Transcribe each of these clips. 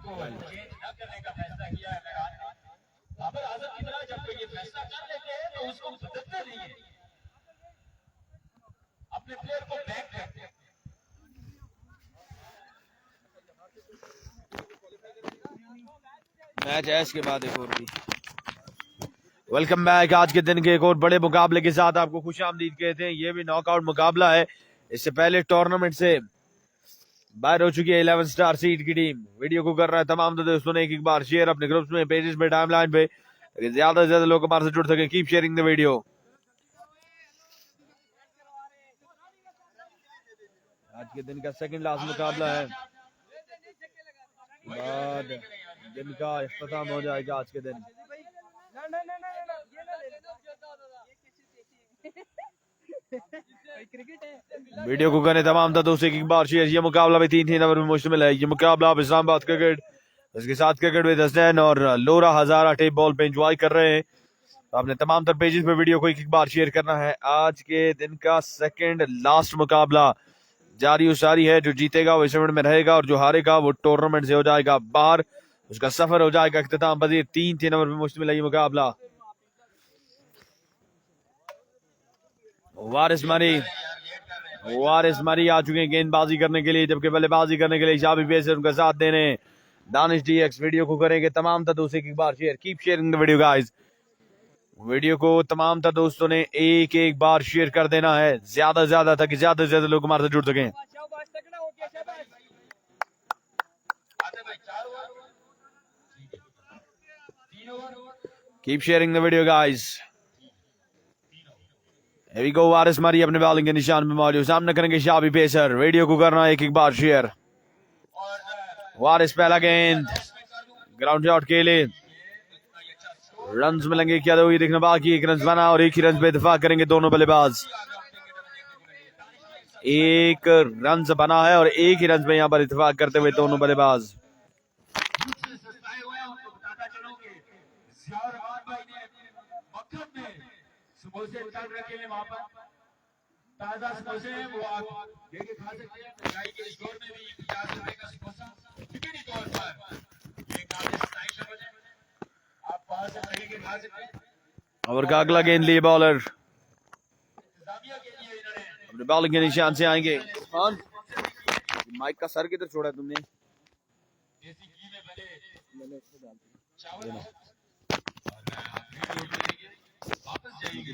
को चेंज न करने का फैसला किया है। बाबर आजम की तरह जब कोई ये फैसला कर लेते हैं तो उसको बदलते नहीं है, अपने प्लेयर को बैक करते हैं। मैच है इसके बाद एक और भी। Welcome back. आज के दिन के एक और बड़े मुकाबले के साथ आपको खुशामदीद कहते हैं। ये भी नॉकआउट मुकाबला है। इससे पहले टूर्नामेंट से बाहर हो चुकी है 11 स्टार सीट की टीम। वीडियो को कर रहा है तमाम दोस्तों ने एक बार शेयर अपने ग्रुप्स में, पेजेस में, टाइमलाइन पे, ज्यादा से ज्यादा लोग हमारे से जुड़ सके। Keep sharing the video. आज के दिन का सेकंड लास्ट मुकाबला है, बाद दिन का इख्तिताम हो जाएगा आज के दिन। वीडियो को करें तमाम दोस्तों एक बार शेयर। ये मुकाबला भी 3 नंबर में मुश्तमिल है। ये मुकाबला आप इस्लामाबाद क्रिकेट, उसके साथ क्रिकेट विद हसनैन और लोरा हजारा टेप बॉल पे एंजॉय कर रहे हैं। तो आपने तमाम तर पेजेस पे वीडियो को एक बार शेयर करना है। आज के दिन का सेकंड लास्ट मुकाबला जारी उसारी है। जो जीतेगा वो इस इवेंट में रहेगा और जो हारेगा वो टूर्नामेंट से हो जाएगा बाहर। उसका सफर हो जाएगा इख्तिताम पजीर। 3 नंबर पे मुश्तमिल है ये मुकाबला। वारिस मरी आ चुके हैं गेंदबाजी करने के लिए, जबकि बल्लेबाजी करने के लिए शाबी पेसर उनका साथ देने दानिश डीएक्स। वीडियो को करेंगे तमाम दोस्तों एक बार share. Keep sharing the video guys. Video को तमाम दोस्तों ने एक बार शेयर कर देना है, ज्यादा से ज्यादा, ताकि ज्यादा से ज्यादा लोग हमारे से जुड़ सकें। Keep sharing the video guys. Here we go, वारिस मरी अपने बॉलिंग के निशान में मौजूद। सामने करेंगे शाबी पेसर। वीडियो को करना एक बार शेयर। वारिस पहला गेंद ग्राउंड शॉट के लिए। रन्स मिलेंगे क्या, दो ये देखना बाकी। एक रन बना और एक ही रन पे इत्तेफाक करेंगे दोनों बल्लेबाज। एक रन बना है और एक ही रन पे यहाँ पर इत्तेफाक करते हुए दोनों बल्लेबाज। समोसे तल रखे हैं वहां पर, ताजा समोसे हैं, वो आप लेके खा सकते हैं। मिठाई के स्टोर में भी 50 रुपए का समोसा टिकट तौर पर ये काफी स्टाइल है, आप वहां से खरीद के खा सकते हैं। और का अगला गेंद लिए बॉलर इंतजामिया के लिए इन्होंने अपने बॉलिंग के निशान से आएंगे। माइक का सर किधर छोड़ा तुमने? देसी घी में बने चावल वापस जाएंगे।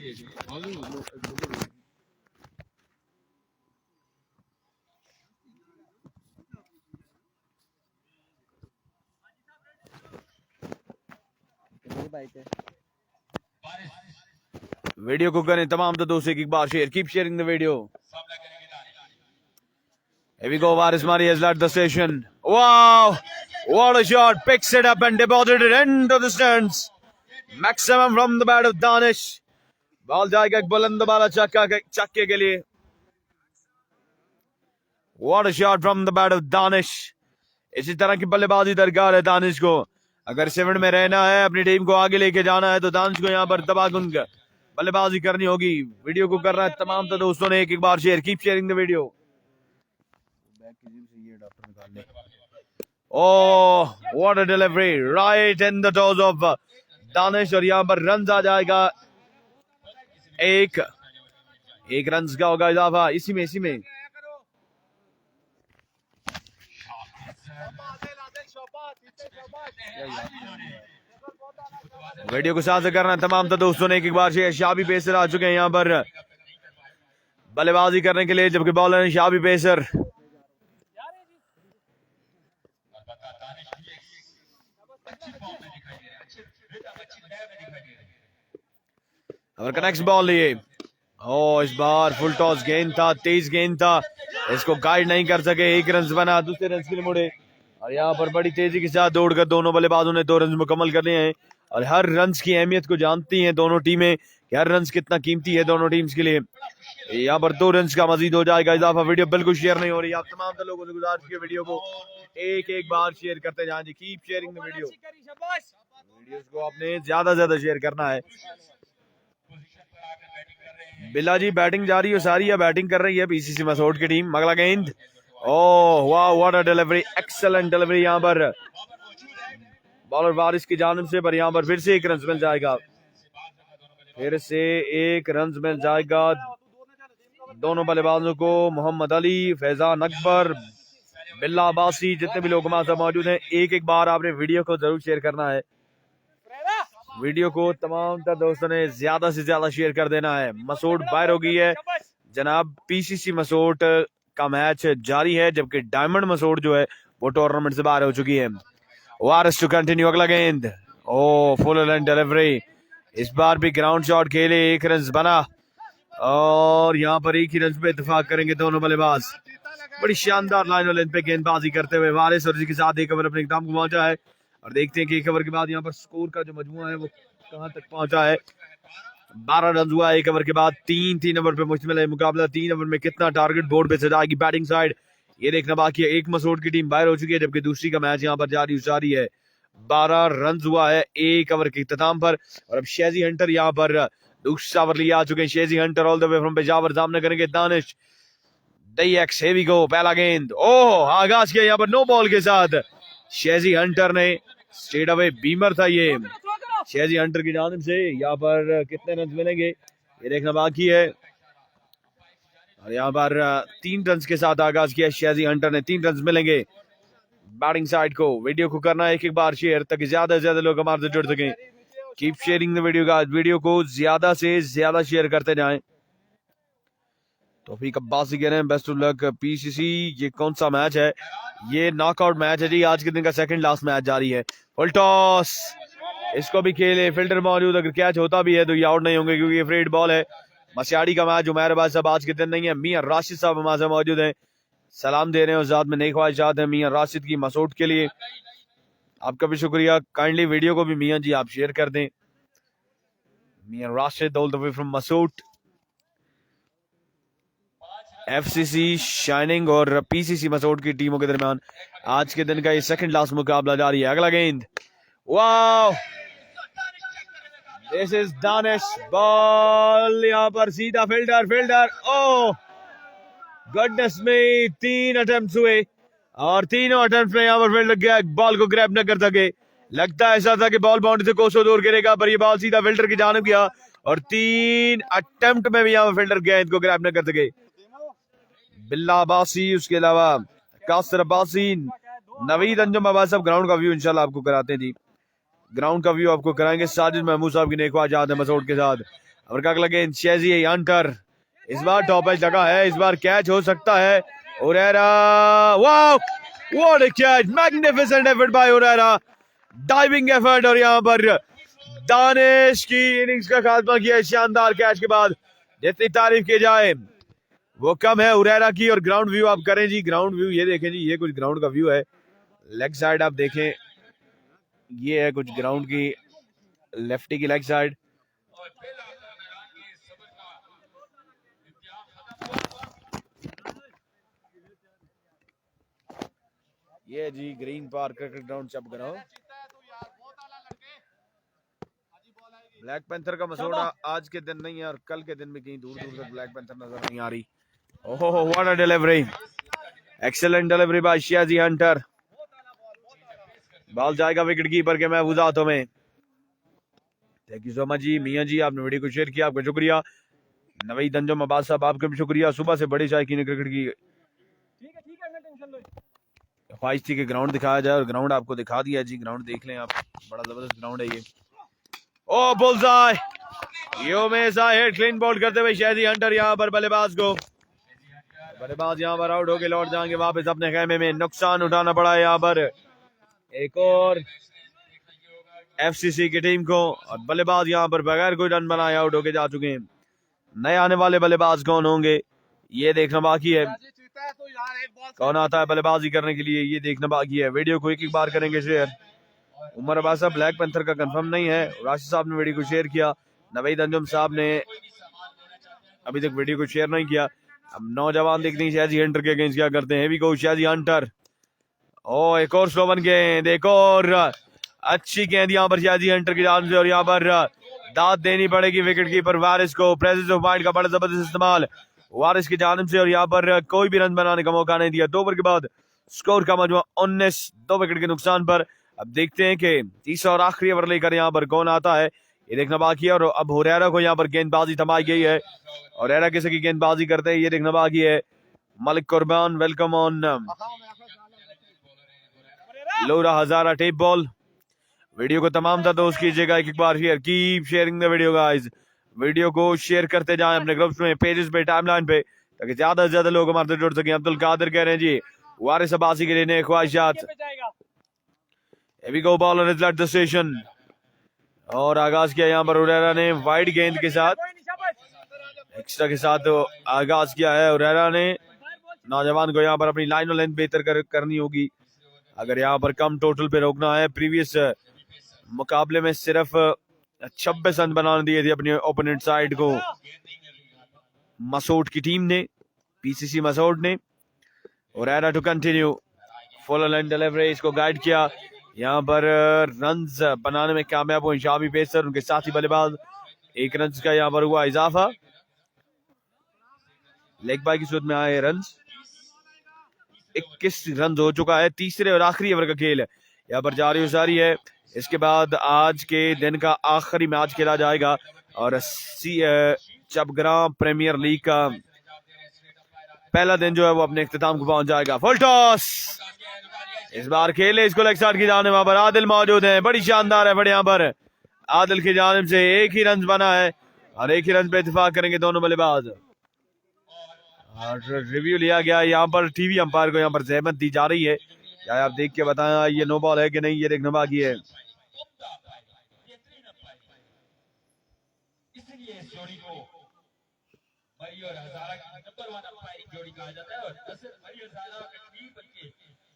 वीडियो को करें तमाम दोस्तों एक बार share. Keep sharing the video. Here we go, Waris Mari has led the station. Wow! What a shot! Picks it up and deposited it into the stands. Maximum from the bat of Danish. Ball जाएगा एक बुलंद वाला चक्के के लिए। What a shot from the bat of Danish. इसी तरह की बल्लेबाजी दरकार है दानिश को। अगर 7 में रहना है, अपनी टीम को आगे लेके जाना है, तो दानिश को यहाँ पर तबाकुन बल्लेबाजी करनी होगी। वीडियो को कर रहा है तमाम दोस्तों ने एक बार share. Keep sharing the video. Oh, what a delivery right in the toes of Danish. और यहाँ पर रन आ जाएगा। एक रन का होगा इजाफा इसी में। वीडियो को साथ करना तमाम दोस्तों ने एक बार शेयर। शाबी पेसर आ चुके हैं यहाँ पर बल्लेबाजी करने के लिए, जबकि बॉलर है शाबी पेसर। और कनेक्ट बॉल लिए। इस बार फुल टॉस गेंद था, तेज गेंद था, इसको गाइड नहीं कर सके। एक रन बना, दूसरे रन के लिए मुड़े और यहाँ पर बड़ी तेजी के साथ दौड़कर दोनों बल्लेबाजों ने 2 रन मुकम्मल करने हैं। और हर रन की अहमियत को जानती हैं दोनों टीमें कि हर रन कितना कीमती है दोनों टीम्स के लिए। यहाँ पर 2 रन का मजीद हो जाएगा इजाफा। वीडियो बिल्कुल शेयर नहीं हो रही। आप तमाम लोगों से गुजारिश की वीडियो को एक बार शेयर करते जाएं जी। Keep sharing the video. Videos को आपने ज्यादा से ज्यादा शेयर करना है। बिल्ला जी बैटिंग जा रही है, सारी बैटिंग कर रही है पीसीसी मसौद की टीम। अगला गेंद, वाह what a delivery, excellent delivery यहाँ पर बॉलर वारिस की जानिब से, पर यहाँ पर फिर से एक रन मिल जाएगा, फिर से एक रन मिल जाएगा दोनों बल्लेबाजों को। मोहम्मद अली, फैजान अकबर, बिल्ला अब्बासी, जितने भी लोग हमारे साथ मौजूद हैं, एक एक बार आपने वीडियो को जरूर शेयर करना है। वीडियो को तमाम तर दोस्तों ने ज्यादा से ज्यादा शेयर कर देना है। मसूद बाहर हो गई है जनाब, पीसीसी मसूद का मैच जारी है, जबकि डायमंड मसूद जो है वो टूर्नामेंट से बाहर हो चुकी है। वारिस टू कंटिन्यू, अगला गेंद, ओ फुल लेंथ डिलीवरी, इस बार भी ग्राउंड शॉट खेले, एक रन बना और यहाँ पर एक ही रन पे इत्तेफाक करेंगे दोनों बल्लेबाज। बड़ी शानदार लाइन और लेंथ पे गेंदबाजी करते हुए वारिस, और इसी के साथ एक ओवर अपने इख्तिताम को पहुंचा है। और देखते हैं कि एक ओवर के बाद यहाँ पर स्कोर का जो मजमुआ है वो कहां तक पहुंचा है। 12 रन हुआ एक ओवर के बाद, 3 ओवर पे मुश्तमिल है मुकाबला। 3 ओवर में कितना टारगेट बोर्ड पे सजाएगी बैटिंग साइड, ये देखना बाकी है। एक मसूद की टीम बाहर हो चुकी है, जबकि दूसरी का मैच यहाँ पर जारी है। 12 रन हुआ है एक ओवर के इख्तिताम पर, और अब शेजी हंटर यहाँ पर दूसरा ओवर लिए आ चुके हैं। Shezi Hunter all the way from Peshawar सामने करेंगे Danish DX, here we go, पहला गेंद, ओह आगाज किया यहाँ पर नो बॉल के साथ शेजी हंटर ने, स्ट्रेट अवे बीमर था ये शेजी हंटर की जानिब से। यहाँ पर कितने रन मिलेंगे ये देखना बाकी है, और यहाँ पर 3 रन के साथ आगाज किया शेजी हंटर ने, 3 रन मिलेंगे बैटिंग साइड को। वीडियो को करना है एक बार शेयर, ताकि ज्यादा से ज्यादा लोग हमारे से जुड़ सकें। कीप शेयरिंग द वीडियो का, वीडियो को ज्यादा से ज्यादा शेयर करते जाएं। तौफीक अब्बासी कह रहे हैं बेस्ट ऑफ लक पीसीसी। ये कौन सा मैच है? ये नॉकआउट मैच है जी, आज के दिन का सेकंड लास्ट मैच जारी है। फुल टॉस, इसको भी खेले, फिल्टर मौजूद, अगर कैच होता भी है तो ये आउट नहीं होंगे क्योंकि ये फ्रेड बॉल है। मसियाड़ी का मैच उमैर भाई साहब आज के दिन नहीं है। मियां राशिद साहब हमारे मौजूद हैं, सलाम दे रहे हैं, साथ में नई ख्वाहिशात हैं मियां राशिद की मसूद के लिए। आपका भी शुक्रिया, काइंडली वीडियो को भी मियां जी आप शेयर कर दें। Mian Rashid all the way from Masood. FCC shining और पीसीसी मसूद की टीमों के दरमियान आज के दिन का ये सेकंड लास्ट मुकाबला जारी है। अगला गेंद, wow, this is Danish, ball यहाँ पर सीधा फिल्डर, ओह गुडनेस में 3 अटेम्प्ट हुए और तीनों अटेम्प्ट में यहाँ पर फील्डर गया, बॉल को ग्रैब न कर सके। लगता है ऐसा था कि बॉल बाउंड्री से कोसों दूर गिरेगा, पर ये बॉल सीधा फिल्डर की जानिब गया और 3 अटेम्प्ट में भी यहाँ पर फील्डर गया, इनको ग्रैब न कर सके। बिल्ला अब्बासी, उसके अलावा कासर अब्बासी, नवीद अंजुम अब्बास साहब। ग्राउंड का व्यू इंशाल्लाह आपको कराते हैं जी, ग्राउंड का व्यू आपको कराएंगे। साजिद महमूद साहब की नेक ख्वाहिशात है मसूद के साथ। और क्या लगे शेजी हंटर, इस बार टॉप एज लगा है, इस बार कैच हो सकता है। Urera, wow what a catch, magnificent effort by Urera, diving effort, और यहाँ पर दानिश की इनिंग्स का खात्मा किया शानदार कैच के बाद। जितनी तारीफ की जाए वो कम है उरेरा की। और ग्राउंड व्यू आप करें जी, ग्राउंड व्यू ये देखें जी, ये कुछ ग्राउंड का व्यू है। लेग साइड आप देखें, ये है कुछ ग्राउंड की, लेफ्टी की लेग साइड। ये जी ग्रीन पार्क क्रिकेट ग्राउंड चप ग्राउंड। ब्लैक पैंथर का मसौदा आज के दिन नहीं है, और कल के दिन भी कहीं दूर दूर तक ब्लैक पैंथर नजर नहीं आ रही। ओहो what a delivery, excellent delivery by Shezi Hunter. Ball जाएगा विकेट कीपर के महफूज हाथों में। थैंक यू सो मच जी मियां जी, आपने वीडियो को शेयर किया, आपका शुक्रिया। नवीद अंजुम अब्बास साहब, आपका भी शुक्रिया। सुबह से बड़ी शायकीन क्रिकेट की ख्वाहिश थी कि ग्राउंड दिखाया जाए, और ग्राउंड आपको दिखा दिया जी। ग्राउंड देख लें आप, बड़ा जबरदस्त ग्राउंड है ये। ओ बुल्सआई, यो में सा हेड क्लीन बॉल करते हुए शेजी हंटर यहाँ पर बल्लेबाज को, बल्लेबाज यहाँ पर आउट होके लौट जाएंगे वापस अपने खेमे में। नुकसान उठाना पड़ा है यहाँ पर एक और एफसीसी की टीम को, और बल्लेबाज यहाँ पर बगैर कोई रन बनाए आउट होके जा चुके हैं। नए आने वाले बल्लेबाज कौन होंगे ये देखना बाकी है, कौन आता है बल्लेबाजी करने के लिए ये देखना बाकी है। वीडियो को एक बार करेंगे शेयर। उमर अब्बास साहब ब्लैक पैंथर का कंफर्म नहीं है, राशिद साहब ने वीडियो को शेयर किया, नवीद अंजुम साहब ने अभी तक वीडियो को शेयर नहीं किया। अब नौजवान देखते हैं शेजी हंटर के अगेंस्ट क्या करते हैं। भी शेजी हंटर, ओ एक और स्लो वन गेंद, एक और अच्छी गेंद यहाँ पर शेजी हंटर की जान से, और यहाँ पर दाद देनी पड़ेगी विकेट कीपर वारिस को। प्रेजेंस ऑफ माइंड का बड़ा जबरदस्त इस्तेमाल वारिस की जानिब से, और यहाँ पर कोई भी रन बनाने का मौका नहीं दिया। 2 ओवर के बाद स्कोर का मजमुआ 19, 2 विकेट के नुकसान पर अब देखते हैं कि तीसरा और आखिरी ओवर लेकर यहाँ पर कौन आता है, ये देखना बाकी है। और अब हुरैरा को यहाँ पर गेंदबाजी थमाई गई है। हुरैरा किसी की गेंदबाजी करते हैं ये देखना बाकी है। Malik Qurban welcome on Lora Hazara tape ball. Video को तमाम था दोस्त कीजिएगा एक बार share, keep sharing the video guys. Video को शेयर करते जाएं अपने ग्रुप्स में, पेजेस पे, टाइमलाइन पे, ताकि ज्यादा से ज्यादा लोग हमारे से जुड़ सकें। अब्दुल कादिर कह रहे हैं जी वारिस अब्बासी के लिए नए ख्वाहिशात। एवी go bowler is at the station. और आगाज किया यहाँ पर हुरैरा ने वाइड गेंद के साथ, एक्स्ट्रा के साथ आगाज किया है हुरैरा ने। नौजवान को यहाँ पर अपनी लाइन और लेंथ बेहतर करनी होगी अगर यहाँ पर कम टोटल पे रोकना है। प्रीवियस मुकाबले में सिर्फ 26 रन बनाने दिए थे अपने ओपोनेंट साइड को मसूद की टीम ने, पीसीसी मसूद ने। Huraira to continue full line delivery, इसको गाइड किया। यहाँ पर रन्स बनाने में कामयाब हुए शाबी पेसर, उनके साथी बल्लेबाज। 1 रन का यहाँ पर हुआ इजाफा, लेग बाय की सूरत में आए रन्स। 21 रन हो चुका है। तीसरे और आखिरी ओवर का खेल यहाँ पर जारी उसारी है। इसके बाद आज के दिन का आखिरी मैच खेला जाएगा और चपग्राम प्रीमियर लीग का पहला दिन जो है वो अपने इख्तिताम को पहुंच जाएगा। फुल टॉस इस बार खेले, इसको लेग साइड की जाने वहां पर आदिल मौजूद है। बड़ी शानदार है, बड़े यहाँ पर आदिल की जानिब से 1 ही रन बना है और 1 ही रन पे इत्तेफाक करेंगे दोनों बल्लेबाज। और रिव्यू लिया गया यहाँ पर, टीवी अंपायर को यहाँ पर जहमत दी जा रही है। क्या आप देख के बताया ये नो बॉल है कि नहीं, ये देखना बाकी है।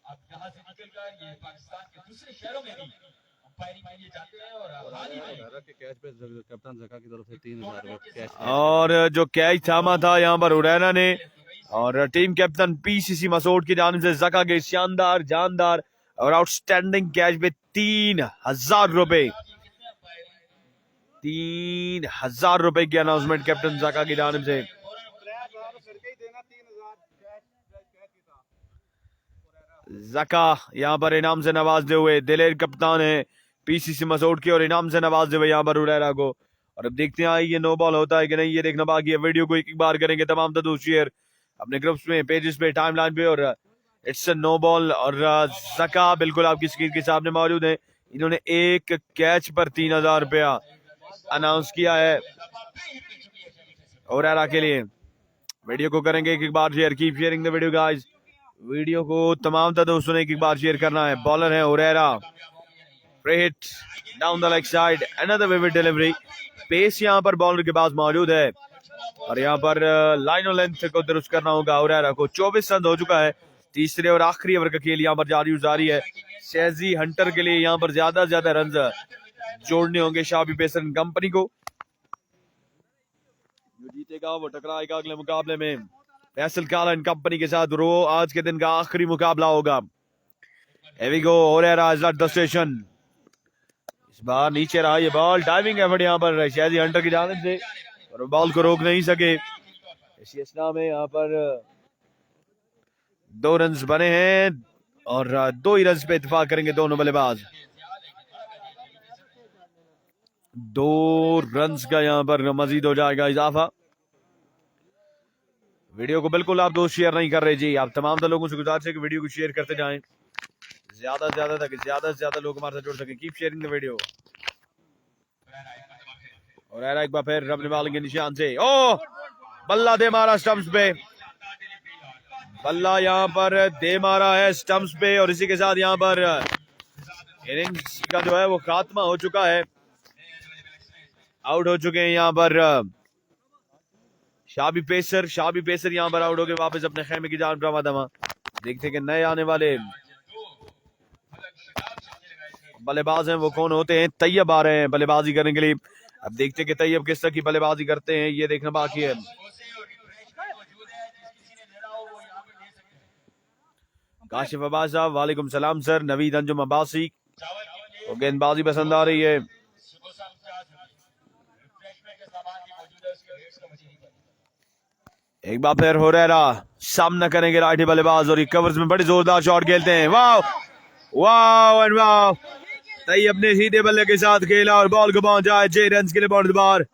अब यहाँ से निकलकर ये पाकिस्तान के दूसरे शहरों में भी अंपायरिंग के लिए जाते हैं और हाल ही में के कैच पे कप्तान जका की तरफ से 3000 कैच। और जो कैच थामा था यहाँ पर हुरैरा ने और टीम कैप्टन पीसीसी मसूद की जानिब से जका के शानदार, जानदार और आउटस्टैंडिंग कैच पे 3000 रुपए, 3000 रुपए की अनाउंसमेंट कैप्टन जका की जानिब से। जका यहाँ पर इनाम से नवाजते हुए, दिलेर कप्तान है पीसीसी मसूद की और इनाम से नवाजते हुए यहाँ पर हुरैरा को। और अब देखते हैं ये नो बॉल होता है कि नहीं, ये देखना बाकी है। वीडियो को एक बार करेंगे तमाम दोस्त शेयर अपने ग्रुप्स में, पेजेस पे, टाइमलाइन पे। और इट्स नो बॉल और जका बिल्कुल आपकी स्क्रीन के सामने मौजूद है। इन्होंने 1 कैच पर 3000 रुपया अनाउंस किया है हुरैरा के लिए। वीडियो को करेंगे एक बार share, keep sharing the video guys. Video को तमाम दोस्तों ने एक बार शेयर करना है। बॉलर है Huraira, free hit down the leg side, another vivid delivery. Pace यहाँ पर बॉलर के पास मौजूद है और यहाँ पर लाइन और लेंथ को दुरुस्त करना होगा हुरैरा को। 24 रन हो चुका है। तीसरे और आखिरी ओवर का खेल यहाँ पर जारी है। शेजी हंटर के लिए यहाँ पर ज्यादा से ज्यादा रन जोड़ने होंगे शाबी पेसर कंपनी को। जो जीतेगा वो टकराएगा अगले मुकाबले में फैसल कालन कंपनी के साथ। रो आज के दिन का आखिरी मुकाबला होगा। Here we go, Huraira is at the station. इस बार नीचे रहा ये बॉल, डाइविंग एफर्ट यहाँ पर शेजी हंटर की जानिब से और बॉल को रोक नहीं सके। इसी असना में यहाँ पर 2 रन बने हैं और 2 ही रन पे इत्तेफाक करेंगे दोनों बल्लेबाज। 2 रन का यहाँ पर मजीद हो जाएगा इजाफा। वीडियो को बिल्कुल आप दोस्त शेयर नहीं कर रहे जी। आप तमाम लोगों से गुजारिश है कि वीडियो को शेयर करते जाएं ज्यादा से ज्यादा, ताकि ज्यादा से ज्यादा लोग हमारे साथ जुड़ सके। Keep sharing the video. और एक बार फिर रबने वाले के निशान से ओ बल्ला दे मारा स्टंप्स पे, बल्ला यहाँ पर दे मारा है स्टंप्स पे और इसी के साथ यहाँ पर इनिंग्स का जो है वो खात्मा हो चुका है। आउट हो चुके हैं यहाँ पर शाबी पेसर यहाँ पर आउट हो गए, वापस अपने खेमे की जान रवा। देखते कि नए आने वाले बल्लेबाज हैं वो कौन होते हैं। तैयब आ रहे हैं बल्लेबाजी करने के लिए। अब देखते कि तैयब किस तरह की बल्लेबाजी करते हैं, ये देखना बाकी है। काशिफ अब्बास साहब वालेकुम सलाम सर। नवीद अंजुम अब्बासी को गेंदबाजी पसंद आ रही है। एक बार फिर हुरैरा सामना करेंगे राइट बल्लेबाज और ये कवर्स में बड़ी जोरदार शॉट खेलते हैं। वाह वाह एंड वाह, तई अपने सीधे बल्ले के साथ खेला और बॉल को पहुंचा है 6 रन के लिए ball bar.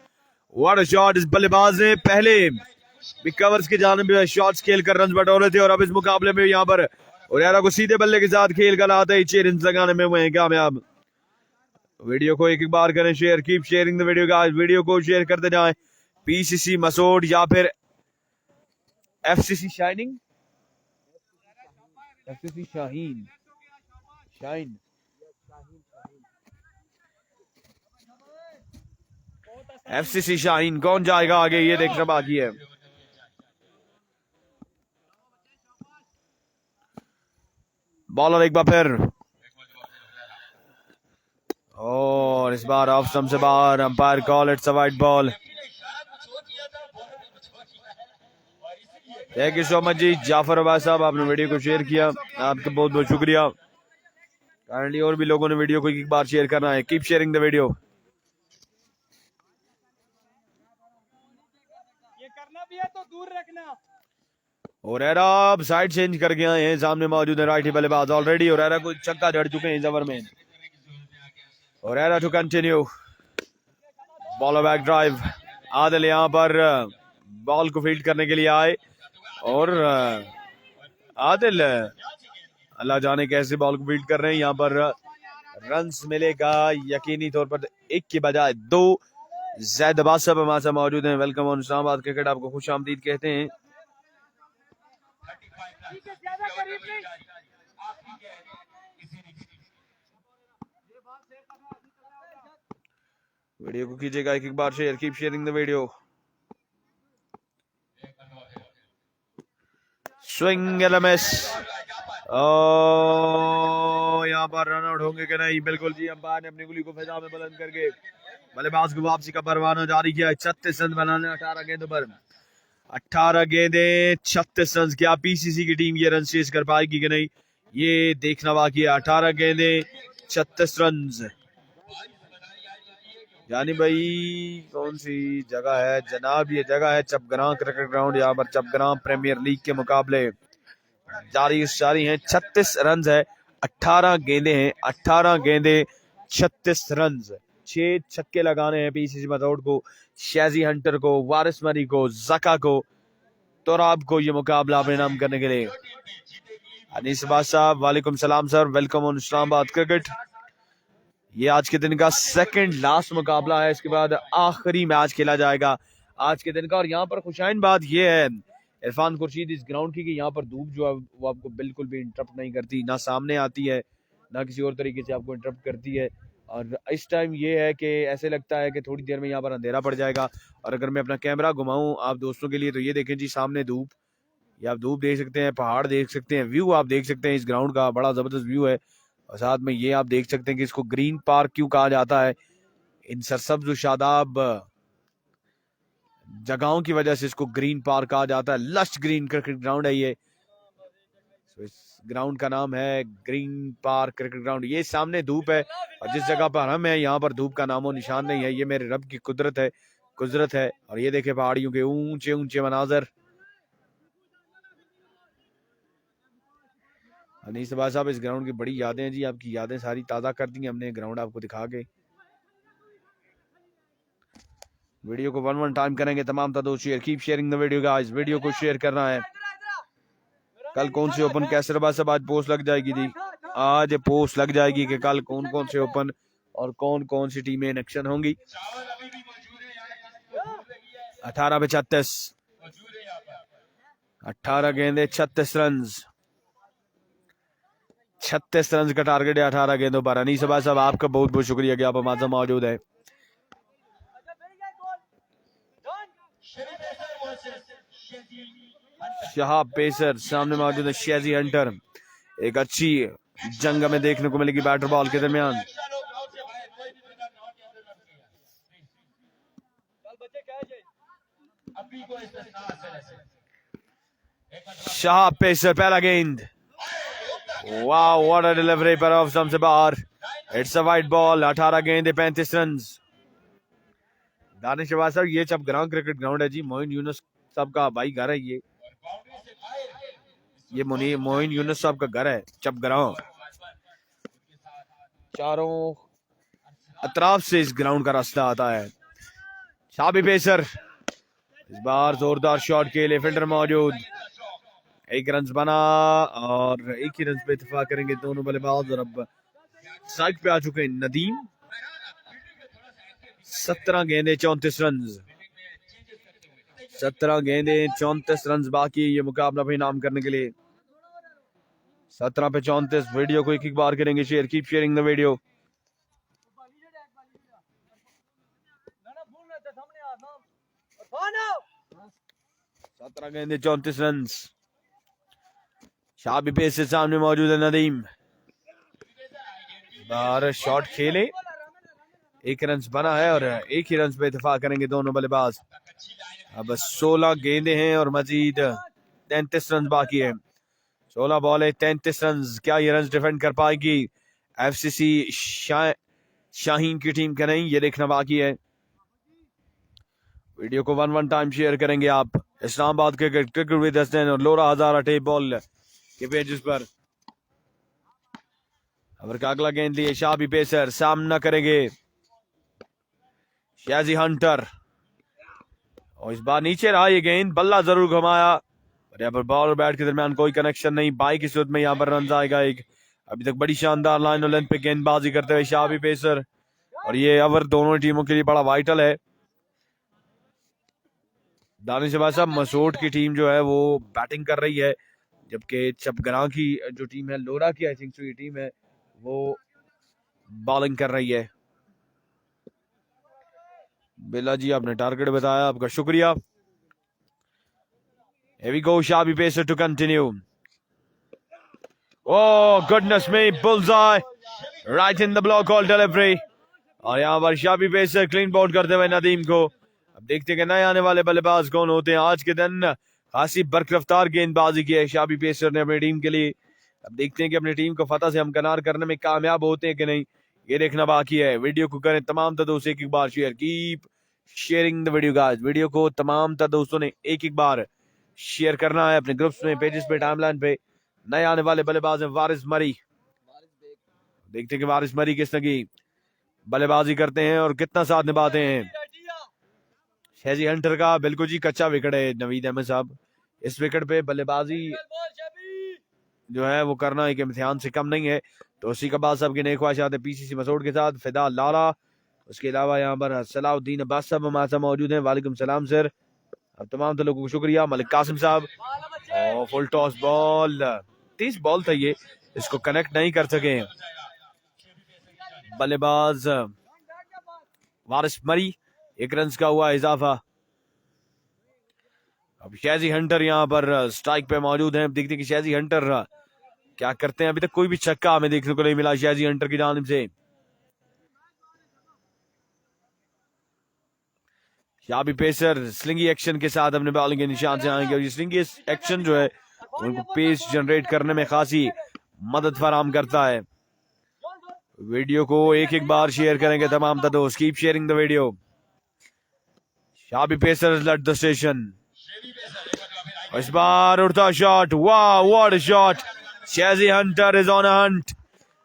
What a shot, इस बल्लेबाज ने पहले भी कवर्स की जानिब शॉट्स खेल कर रन बटोरे थे और अब इस मुकाबले में यहाँ पर ओरेरा को सीधे बल्ले के साथ खेल कर लाते ही 6 रन लगाने में हुए हैं कामयाब। वीडियो को एक बार करें share, keep sharing the video guys, video को शेयर करते जाएं। पीसीसी मसूद या फिर FCC shining, FCC Shaheen, shine, FCC Shaheen कौन जाएगा आगे ये देखना बाकी है। बॉलर एक बार फिर, और इस बार ऑफ स्टंप से बाहर, umpire call it's a wide ball. Thank you so much जी जाफर अब्बास साहब, आपने वीडियो को शेयर किया, आपका बहुत बहुत शुक्रिया। काइंडली और भी लोगों ने वीडियो को एक बार शेयर करना है, कीप शेयरिंग द वीडियो। ये करना भी है तो दूर रखना। ओरेरा अब साइड चेंज कर गया है, सामने मौजूद है राइट बल्लेबाज ऑलरेडी। ओरेरा को छक्का जड़ चुके हैं जबर में। Orera to continue, ball back drive. Adil यहाँ पर बॉल को फील्ड करने के लिए आए और आदिल अल्लाह जाने कैसे बॉल को फील्ड कर रहे हैं। यहाँ पर रन्स मिलेगा यकीनी तौर पर 1 की बजाय 2। जैद अब्बास साहब हमारे साथ मौजूद हैं, वेलकम ऑन इस्लामाबाद क्रिकेट, आपको खुश आमदीद कहते हैं। वीडियो को कीजिएगा एक बार share, keep sharing the video. Swing and a miss, यहाँ पर रन आउट होंगे कि नहीं? बिल्कुल जी, अंपायर ने अपनी गुली को फिजा में बुलंद करके बल्लेबाज को वापसी का परवाना जारी किया। 36 रन बनाने 18 गेंदों पर, 18 गेंदें 36 रन। क्या पीसीसी की टीम ये रन चेज कर पाएगी कि नहीं, ये देखना बाकी है। 18 गेंदें 36 रन। यानी भाई कौन सी जगह है जनाब? ये जगह है चपग्रां क्रिकेट ग्राउंड। यहाँ पर चपग्रां प्रीमियर लीग के मुकाबले जारी हैं। 36 रन है, 18 गेंदे हैं, 18 गेंदे 36 रन। 6 छक्के लगाने हैं पीसीसी मसूद को, शेजी हंटर को, वारिस मरी को, जका को, तोराब को ये मुकाबला अपने नाम करने के लिए। अनीस अब्बास साहब वालेकुम सलाम sir, welcome on Islamabad cricket. ये आज के दिन का सेकंड लास्ट मुकाबला है, इसके बाद आखिरी मैच खेला जाएगा आज के दिन का। और यहाँ पर खुशाइन बात ये है इरफान खुर्शीद इस ग्राउंड की कि यहाँ पर धूप जो है वो आपको बिल्कुल भी इंटरप्ट नहीं करती, ना सामने आती है ना किसी और तरीके से आपको इंटरप्ट करती है। और इस टाइम ये है कि ऐसे लगता है कि थोड़ी देर में यहाँ पर अंधेरा पड़ जाएगा। और अगर मैं अपना कैमरा घुमाऊं आप दोस्तों के लिए तो ये देखें जी, सामने धूप, ये आप धूप देख सकते हैं, पहाड़ देख सकते हैं, व्यू आप देख सकते हैं इस ग्राउंड का, बड़ा जबरदस्त व्यू है। और साथ में ये आप देख सकते हैं कि इसको ग्रीन पार्क क्यों कहा जाता है। इन सरसब्ज शादाब जगहों की वजह से इसको ग्रीन पार्क कहा जाता है। लश ग्रीन क्रिकेट ग्राउंड है ये, तो इस ग्राउंड का नाम है ग्रीन पार्क क्रिकेट ग्राउंड। ये सामने धूप है और जिस जगह पर हम हैं यहाँ पर धूप का नामो निशान नहीं है। ये मेरे रब की कुदरत है। और ये देखे पहाड़ियों के ऊंचे ऊंचे मनाजर। अनीस अब्बास साहब इस ग्राउंड की बड़ी यादें हैं जी, आपकी यादें सारी ताज़ा कर दी हमने ग्राउंड आपको दिखा के। वीडियो को वन टाइम करेंगे तमाम दोस्त share, keep sharing the video guys, video को शेयर करना है। कल कौन से ओपन कैसर अब्बास साहब आज पोस्ट लग जाएगी जी, आज पोस्ट लग जाएगी कि कल कौन कौन से ओपन और कौन कौन सी टीमें इन एक्शन होंगी। 18 पे 36, 18 गेंदे 36 रन, 36 रन का टारगेट है 18 गेंदों पर। अनीस अब्बास साहब आपका बहुत बहुत शुक्रिया कि आप हमारे मौजूद है। शहाब पेसर सामने मौजूद है, शेजी हंटर। एक अच्छी जंग में देखने को मिलेगी बैटर बॉल के दरमियान। शहाब पेसर पहला गेंद, वाह व्हाट अ डिलीवरी पर ऑफ स्टंप से बाहर। इट्स अ वाइड बॉल, 18 गेंदे 35 रन। दानिश अब्बास साहब ये चपग्रां क्रिकेट ग्राउंड है जी, मोइन यूनुस साहब का भाई घर है ये मोइन यूनुस साहब का घर है चपग्रां। चारों अतराफ से इस ग्राउंड का रास्ता आता है। शाबी पेसर इस बार जोरदार शॉट के लिए फील्डर मौजूद, एक रन बना और एक ही रन पे इत्तेफाक करेंगे दोनों बल्लेबाज। और अब स्ट्राइक पे आ चुके हैं नदीम। 17 गेंदे 34 रन, 17 गेंदे 34 रन बाकी ये मुकाबला भी नाम करने के लिए। 17 पे 34। वीडियो को एक बार करेंगे share, keep sharing the video. 17 गेंदे 34 रन। शाबी पेस से सामने मौजूद है नदीम। बार शॉट खेले, एक रन बना है और एक ही रन पे इत्तेफाक करेंगे दोनों बल्लेबाज। अब 16 गेंदे हैं और मजीद 33 रन बाकी है। 16 बॉल है 33 रन। क्या ये रन डिफेंड कर पाएगी एफसीसी शाहीन की टीम का? नहीं, ये देखना बाकी है। वीडियो को वन टाइम शेयर करेंगे आप। इस्लामाबाद के क्रिकेट विद हसन और लोरा हजारा टेप बॉल के पेजेस पर। ओवर का अगला गेंद लिए शाबी पेसर, सामना करेंगे शाजी हंटर और इस बार नीचे रहा ये गेंद, बल्ला जरूर घुमाया और यहाँ पर बॉल और बैट के दरमियान कोई कनेक्शन नहीं। बाई की सूरत में यहाँ पर रन आएगा एक। अभी तक बड़ी शानदार लाइन और लेंथ पे गेंदबाजी करते हुए शाबी पेसर, और ये ओवर दोनों टीमों के लिए बड़ा वाइटल है। दानिश साहब, मसूद की टीम जो है वो बैटिंग कर रही है, जबकि चपगरा की जो टीम है, लोरा की आई थिंक ये टीम है, वो बॉलिंग कर रही है। बिल्ला जी आपने टारगेट बताया, आपका शुक्रिया। Here we go, Shabi Pacer to continue. Oh goodness me, bullseye right in the block call delivery। और यहाँ पर शाबी पेसर क्लीन बाउट करते हुए नदीम को। अब देखते हैं कि नए आने वाले बल्लेबाज कौन होते हैं। आज के दिन खासी बरकरफ्तार गेंदबाजी की है शाबी पेसर ने अपनी टीम के लिए। अब देखते हैं कि अपनी टीम को फतह से हमकनार करने में कामयाब होते हैं कि नहीं, ये देखना बाकी है। वीडियो को करें तमाम दोस्तों एक बार share, keep sharing the video guys. Video को तमाम दोस्तों ने एक बार शेयर करना है अपने ग्रुप्स में, पेजेस पे, टाइमलाइन पे। नए आने वाले बल्लेबाज हैं वारिस मरी। देखते हैं कि वारिस मरी किस तरह की बल्लेबाजी करते हैं और कितना साथ निभाते हैं। शहजी हंटर का बिल्कुल जी कच्चा विकेट है नवीद अहमद साहब। इस विकेट पे बल्लेबाजी जो है वो करना एक इम्तिहान से कम नहीं है। तो उसी का बाद साहब की नई ख्वाहिशात है पीसीसी मसूद के साथ फिदा लाला। उसके अलावा यहाँ पर सलाउद्दीन अब्बास साहब हमारे साथ मौजूद हैं। वालेकुम सलाम सर। अब तमाम तो लोगों को शुक्रिया। मलिक कासिम साहब, और फुल टॉस बॉल, 30 बॉल था ये, इसको कनेक्ट नहीं कर सके बल्लेबाज वारिस मरी। 1 रन का हुआ इजाफा। अब शहजी हंटर यहाँ पर स्ट्राइक पे मौजूद हैं। देखते कि शहजी हंटर क्या करते हैं। अभी तक कोई भी छक्का हमें देखने को नहीं मिला शहजी हंटर की जानिब से। शाबी पेसर स्लिंगी एक्शन के साथ अपने बॉलिंग के निशान से आएंगे और ये स्लिंगी एक्शन जो है उनको पेस जनरेट करने में खासी मदद फराम करता है। वीडियो को एक बार शेयर करेंगे तमाम दोस्त, keep sharing the video. Shabi pacer let the station. इस बार उड़ता शॉट, वाह what a shot. Shahzi Hunter is on a hunt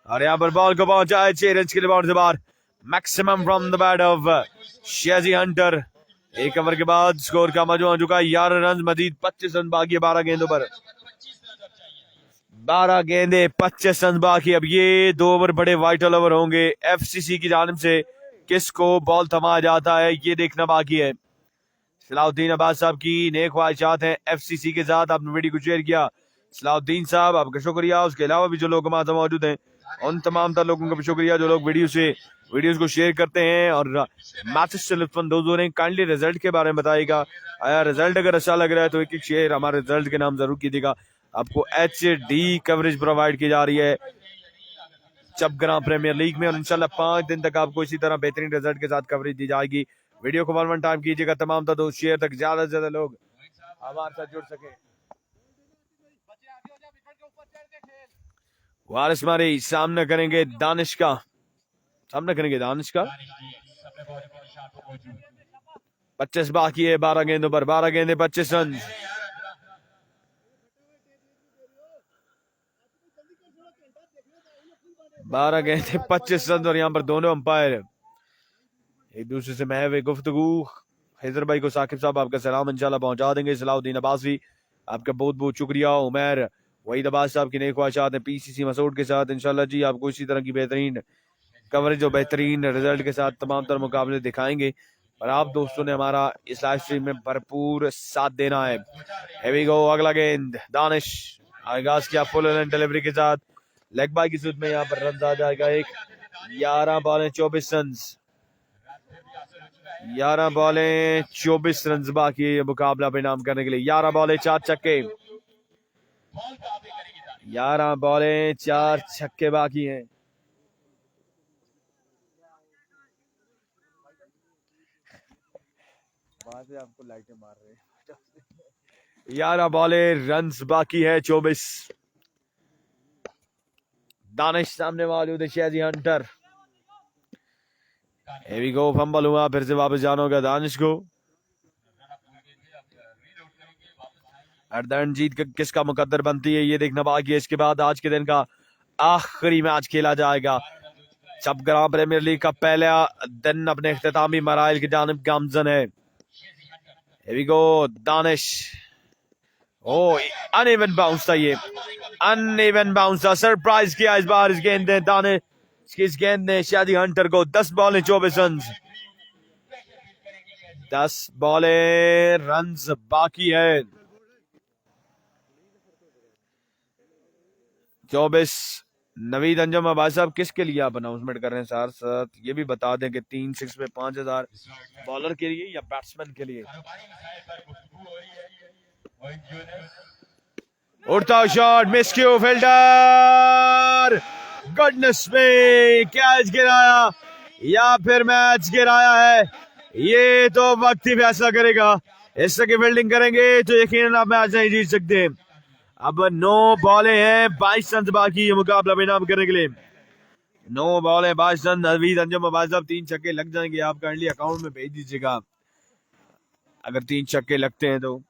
और यहाँ पर बॉल को पहुंचा है 6 रन के लिए बाउंड से बाहर। Maximum from the bat off Shahzi Hunter. 1 over के बाद स्कोर का मजमू आ चुका है 11 रन, मजीद 25 रन बाकी है 12 गेंदों पर। 12 गेंदे 25 रन बाकी। अब ये 2 ओवर बड़े वाइटल ओवर होंगे एफसीसी की जानिब से। किसको बॉल थमाया जाता है ये देखना बाकी है। सलाउद्दीन अब्बास साहब की नेक ख्वाहिशात हैं एफसीसी के साथ। आपने वीडियो को शेयर किया, सलाउद्दीन साहब आपका शुक्रिया। उसके अलावा भी जो लोग हमारे मौजूद हैं उन तमाम लोगों का भी शुक्रिया जो लोग वीडियोस को शेयर करते हैं और मैचेस से लुत्फानंदोज हो रहे हैं। काइंडली रिजल्ट के बारे में बताइएगा। आया रिजल्ट अगर अच्छा लग रहा है तो एक शेयर हमारे रिजल्ट के नाम जरूर कीजिएगा। आपको HD कवरेज प्रोवाइड की जा रही है चपगरा प्रीमियर लीग में और इंशाल्लाह 5 दिन तक आपको इसी तरह बेहतरीन रिजल्ट के साथ कवरेज दी जाएगी। वीडियो को वन टाइम कीजिएगा तमाम दोस्त शेयर तक ज्यादा से ज्यादा लोग हमारे साथ जुड़ सके। वारिस मारी सामना करेंगे दानिश का, 25 बाकी है 12 गेंदों पर। 12 गेंदे 25 रन। 12 गेंद 25 रन और यहाँ पर दोनों अंपायर एक दूसरे से महव गुफ्तगू। हैदर भाई को साकिब साहब आपका सलाम इंशाल्लाह पहुंचा देंगे। सलाउद्दीन अब्बासी आपका बहुत बहुत शुक्रिया। उमर वहीद अब्बास साहब की नई ख्वाहिशात हैं पीसीसी मसूद के साथ इंशाल्लाह जी आपको इसी तरह की बेहतरीन कवरेज और बेहतरीन रिजल्ट के साथ तमाम तर मुकाबले दिखाएंगे और आप दोस्तों ने हमारा इस लाइव स्ट्रीम में भरपूर साथ देना है। Here we go, अगला गेंद दानिश आगाज किया फुल एंड डिलीवरी के साथ लेग बाय की सूरत में यहाँ पर रन आ जाएगा एक। 11 बॉलें 24 रन 11 बॉलें 24 रन बाकी है ये मुकाबला परिणाम करने के लिए। 11 बॉलें 4 छक्के 11 बॉलें 4 छक्के बाकी हैं। आपको लाइटें मार रहे हैं। 11 बॉलें रन्स बाकी है 24। दानिश सामने मौजूद है Shezi Hunter. Here we go, fumble हुआ फिर से वापस जाना होगा दानिश को। एट द एंड जीत किसका मुकद्दर बनती है ये देखना बाकी है। इसके बाद आज के दिन का आखिरी मैच खेला जाएगा। सब ग्रां प्रीमियर लीग का पहला दिन अपने इख्तितामी मराइल की जानिब गामजन है। Here we go, Danish. Oh uneven bounce था ये, अनइवन बाउंस था। सरप्राइज किया इस बार इस गेंद ने दानिश इस गेंद ने शादी हंटर को। 10 बॉलें 24 रन 10 बॉलें रन्स बाकी है 24। नवीद अंजुम भाई साहब किसके लिए आप अनाउंसमेंट कर रहे हैं साथ साथ ये भी बता दें कि 3 6 में 5000 बॉलर के लिए या बैट्समैन के लिए। उड़ता shot miss Q fielder goodness में कैच गिराया या फिर मैच गिराया है। ये तो वक्त ही फैसला करेगा। इस तरह की फील्डिंग करेंगे तो यकीनन आप मैच नहीं जीत सकते। अब 9 बॉलें हैं 22 रन बाकी ये मुकाबला परिणाम करने के लिए। 9 बॉलें 22 रन। नवीद अंजुम अब्बास साहब 3 छक्के लग जाएंगे आप काइंडली अकाउंट में भेज दीजिएगा अगर 3 छक्के लगते हैं तो।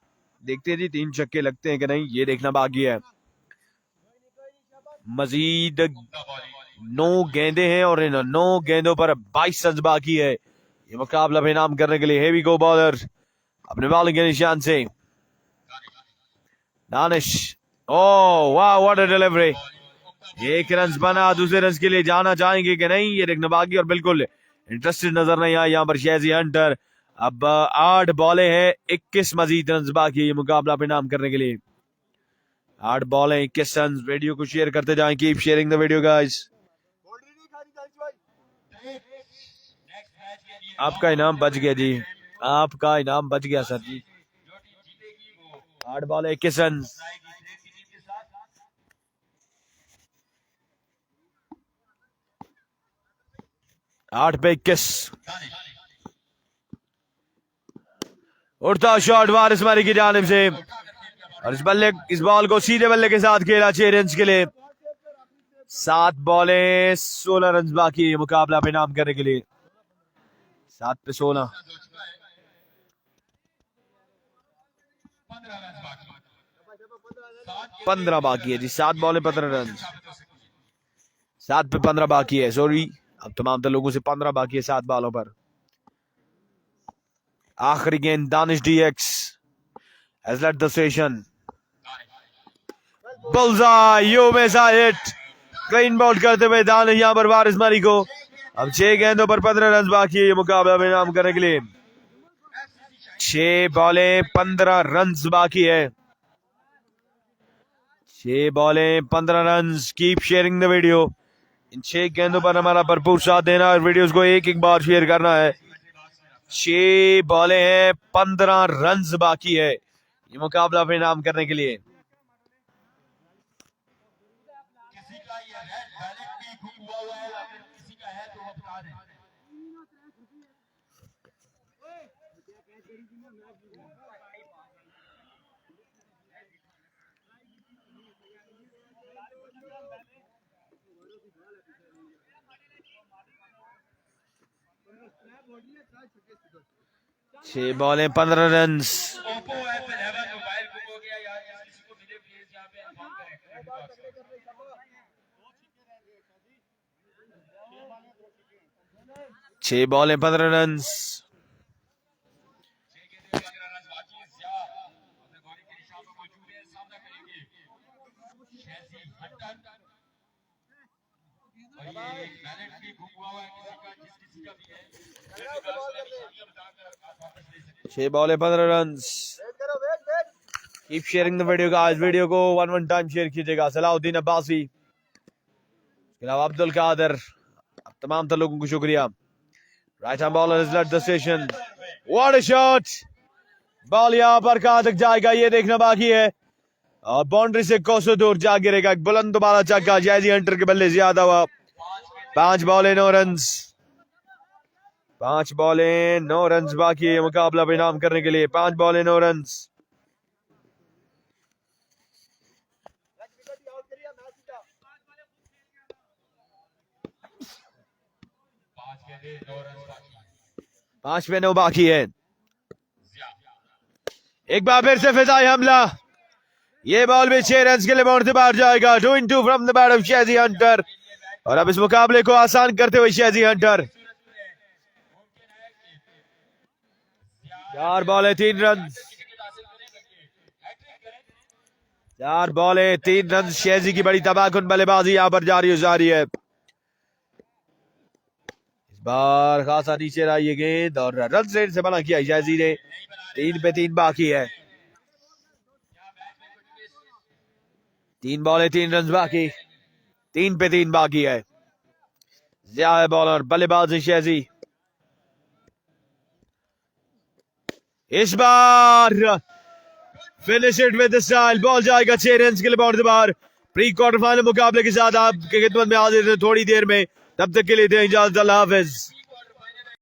देखते हैं जी 3 छक्के लगते हैं कि नहीं ये देखना बाकी है। मजीद 9 गेंदे हैं और इन 9 गेंदों पर 22 रन बाकी है ये मुकाबला परिणाम करने के लिए। हेवी गो बॉलर अपने बॉलिंग के निशान से दानिश। ओ वाह व्हाट अ डिलीवरी। 1 रन बना दूसरे रन के लिए जाना चाहेंगे कि नहीं ये देखना बाकी और बिल्कुल इंटरेस्टेड नजर नहीं आया यहाँ पर शेजी हंटर। अब 8 बॉलें हैं 21 मजीद रन बाकी है ये मुकाबला परिणाम करने के लिए। 8 बॉलें 21 रन। वीडियो को शेयर करते जाएं। Keep sharing the video guys. आपका इनाम बच गया जी, आपका इनाम बच गया सर जी। 8 बॉलें 21 रन। आठ पे 21। उड़ता शॉट वारिस मारी की जानिब से और इस बॉल को सीधे बल्ले के साथ खेला 6 रन के लिए। 7 बॉलें 16 रन बाकी है मुकाबला परिणाम करने के लिए। 7 पे 16 15 बाकी है जी। 7 बॉलें 15 रन। 7 पे 15 बाकी है सॉरी अब तमाम लोगों से 15 बाकी है 7 बॉलों पर। आखिरी गेंद दानिश डीएक्स has led the station. Bullseye यू में सा हिट क्लीन बॉल करते हुए दानिश यहां पर वारिस मारी को। अब 6 गेंदों पर 15 रन बाकी है ये मुकाबला परिणाम करने के लिए। 6 बॉलें 15 रन बाकी है। 6 बॉलें 15 run. Keep sharing the video. इन 6 गेंदों पर हमारा भरपूर साथ देना और वीडियोस को एक एक बार शेयर करना है। 6 बॉलें हैं 15 रन बाकी है ये मुकाबला परिणाम करने के लिए। किसी का ये रेड बैलेट भी गुम हुआ है अगर किसी का है तो वो बता दें। छह बॉलें 15 रन। ओप्पो F11 मोबाइल गुम हो गया यार किसी को मिले प्लीज यहाँ पे छह बॉल 15 रन। 6 गेंदें 15 रन बाकी है। जिया अपने गौरी के निशान पर मौजूद है, सामना करेंगे शेजी हंटर। और ये एक बैलेंस भी घूम हुआ है किसी का, किसी का भी है। 6 ball 15 run. Keep sharing the video guys, video को वन टाइम शेयर कीजिएगा। सलाउद्दीन अब्बासी, इसके अलावा अब्दुल कादर, तमाम तर लोगों को शुक्रिया। Right hand bowler is late the station. What a shot, ball यहां पर कहां तक जाएगा ये देखना बाकी है, और बाउंड्री से कोसों दूर जा गिरेगा। एक बुलंद दोबारा छक्का जैजी हंटर के बल्ले ज्यादा हुआ। 5 बॉल 9 रन। 5 बॉल 9 रन बाकी है मुकाबला परिणाम करने के लिए। 5 बॉल 9 रन। 5 पे 9 बाकी है। एक बार फिर से फिजाई हमला, ये बॉल भी 6 रन के लिए बाउंड्री बाहर जाएगा। 2-2 from the bat off Shezi Hunter, और अब इस मुकाबले को आसान करते हुए Shezi Hunter. 4 ball 3 run. 4 ball 3 run. Shezi की बड़ी तबाहकुन बल्लेबाजी यहां पर जारी है। इस बार खासा नीचे रहा ये गेंद, और रन रेट से बना किया शेजी ने। 3 पे 3 बाकी है। 3 बॉल 3 रन बाकी। 3 पे 3 बाकी है। जिया है बॉलर, बल्लेबाज शेजी। इस बार finish it with style, ball जाएगा 6 रन के लिए बाउंड्री बाहर। प्री क्वार्टर फाइनल मुकाबले के साथ आपकी खिदमत में हाजिर है थोड़ी देर में। तब तक के लिए दें इजाजत, अल्लाह हाफिज।